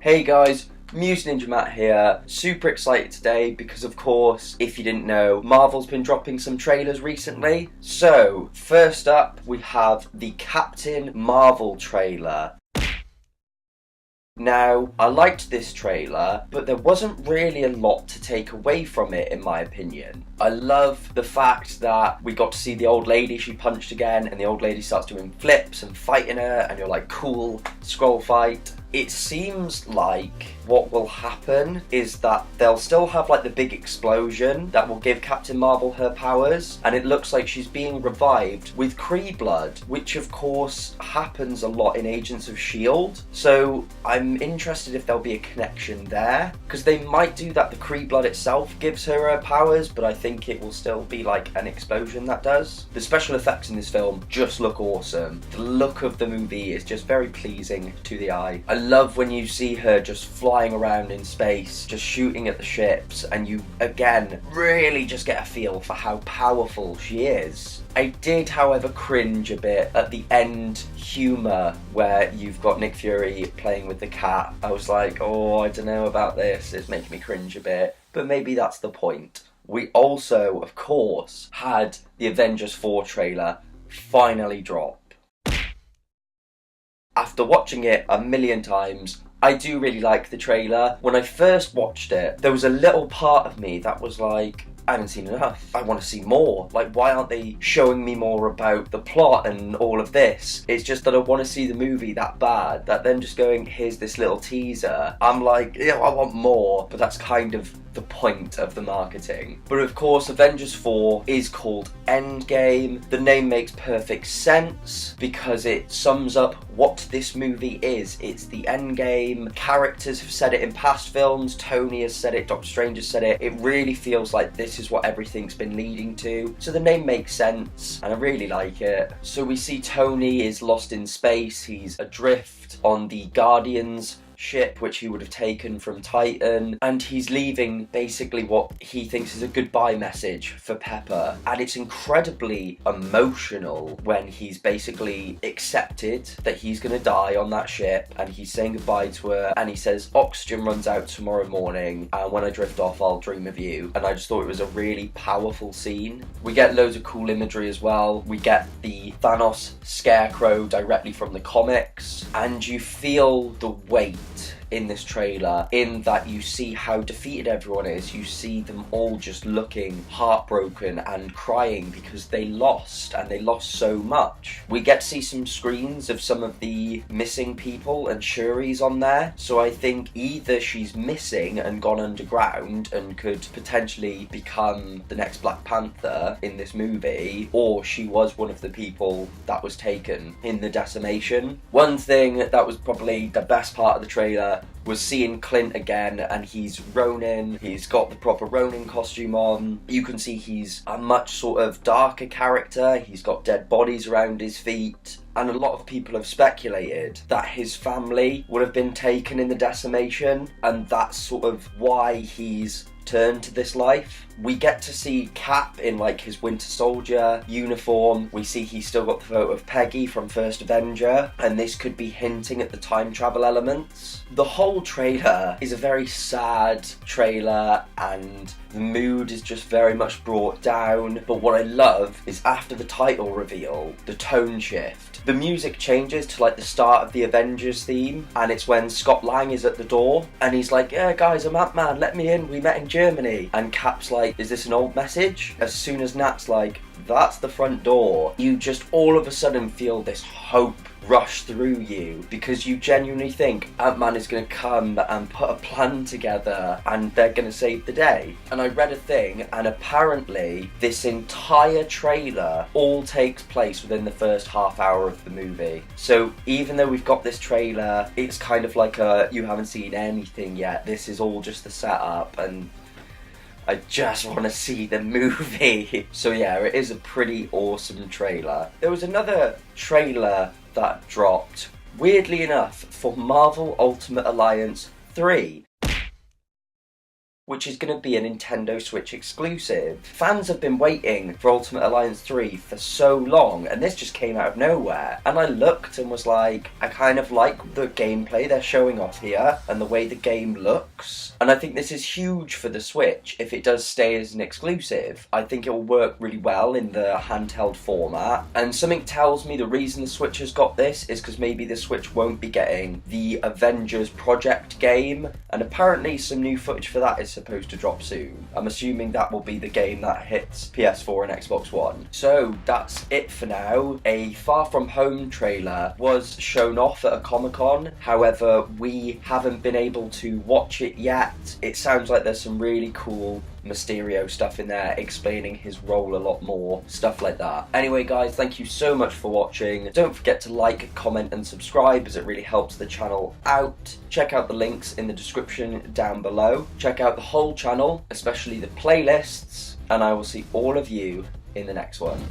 Hey guys, Muse Ninja Matt here. Super excited today because, of course, if you didn't know, Marvel's been dropping some trailers recently. So, first up, we have the Captain Marvel trailer. Now, I liked this trailer, but there wasn't really a lot to take away from it, in my opinion. I love the fact that we got to see the old lady she punched again, and the old lady starts doing flips and fighting her, and you're like, cool, scroll fight. It seems like what will happen is that they'll still have like the big explosion that will give Captain Marvel her powers, and it looks like she's being revived with Kree blood, which of course happens a lot in Agents of S.H.I.E.L.D. So I'm interested if there'll be a connection there, because they might do that. The Kree blood itself gives her powers, but I think it will still be like an explosion that does. The special effects in this film just look awesome. The look of the movie is just very pleasing to the eye. I love when you see her just flying around in space, just shooting at the ships, and you again really just get a feel for how powerful she is. I did, however, cringe a bit at the end humour where you've got Nick Fury playing with the cat. I was like, oh, I don't know about this, it's making me cringe a bit, but maybe that's the point. We also, of course, had the Avengers 4 trailer finally drop. After watching it a million times, I do really like the trailer. When I first watched it, there was a little part of me that was like, I haven't seen enough. I want to see more. Like, why aren't they showing me more about the plot and all of this? It's just that I want to see the movie that bad, that them just going, here's this little teaser. I'm like, yeah, I want more, but that's kind of the point of the marketing. But of course, Avengers 4 is called Endgame. The name makes perfect sense because it sums up what this movie is. It's the Endgame. Characters have said it in past films. Tony has said it. Doctor Strange has said it. It really feels like this is what everything's been leading to. So the name makes sense, and I really like it. So we see Tony is lost in space. He's adrift on the Guardians ship, which he would have taken from Titan, and he's leaving basically what he thinks is a goodbye message for Pepper, and it's incredibly emotional when he's basically accepted that he's gonna die on that ship, and he's saying goodbye to her, and he says oxygen runs out tomorrow morning, and when I drift off I'll dream of you. And I just thought it was a really powerful scene. We get loads of cool imagery as well. We get the Thanos Scarecrow directly from the comics, and you feel the weight in this trailer, in that you see how defeated everyone is. You see them all just looking heartbroken and crying because they lost, and they lost so much. We get to see some screens of some of the missing people, and Shuri's on there, so I think either she's missing and gone underground and could potentially become the next Black Panther in this movie, or she was one of the people that was taken in the decimation. One thing that was probably the best part of the trailer was seeing Clint again, and he's Ronin. He's got the proper Ronin costume on. You can see he's a much sort of darker character. He's got dead bodies around his feet. And a lot of people have speculated that his family would have been taken in the decimation, and that's sort of why he's turned to this life. We get to see Cap in like his Winter Soldier uniform. We see he's still got the photo of Peggy from First Avenger, and this could be hinting at the time travel elements. The whole trailer is a very sad trailer, and the mood is just very much brought down. But what I love is after the title reveal, the tone shift. The music changes to like the start of the Avengers theme, and it's when Scott Lang is at the door, and he's like, yeah guys, I'm Ant-Man, let me in, we met in Germany. And Cap's like, is this an old message? As soon as Nat's like, that's the front door, you just all of a sudden feel this hope rush through you, because you genuinely think Ant-Man is going to come and put a plan together and they're going to save the day. And I read a thing, and apparently this entire trailer all takes place within the first half hour of the movie. So even though we've got this trailer, it's kind of like a, you haven't seen anything yet, this is all just the setup, and I just want to see the movie. So yeah, it is a pretty awesome trailer. There was another trailer that dropped, weirdly enough, for Marvel Ultimate Alliance 3. which is going to be a Nintendo Switch exclusive. Fans have been waiting for Ultimate Alliance 3 for so long, and this just came out of nowhere. And I looked and was like, I kind of like the gameplay they're showing off here and the way the game looks. And I think this is huge for the Switch if it does stay as an exclusive. I think it will work really well in the handheld format. And something tells me the reason the Switch has got this is because maybe the Switch won't be getting the Avengers Project game. And apparently some new footage for that is supposed to drop soon. I'm assuming that will be the game that hits PS4 and Xbox One. So that's it for now. A Far From Home trailer was shown off at a Comic-Con. However, we haven't been able to watch it yet. It sounds like there's some really cool Mysterio stuff in there, explaining his role a lot more, stuff like that. Anyway guys, thank you so much for watching. Don't forget to like, comment and subscribe as it really helps the channel out. Check out the links in the description down below. Check out the whole channel, especially the playlists, and I will see all of you in the next one.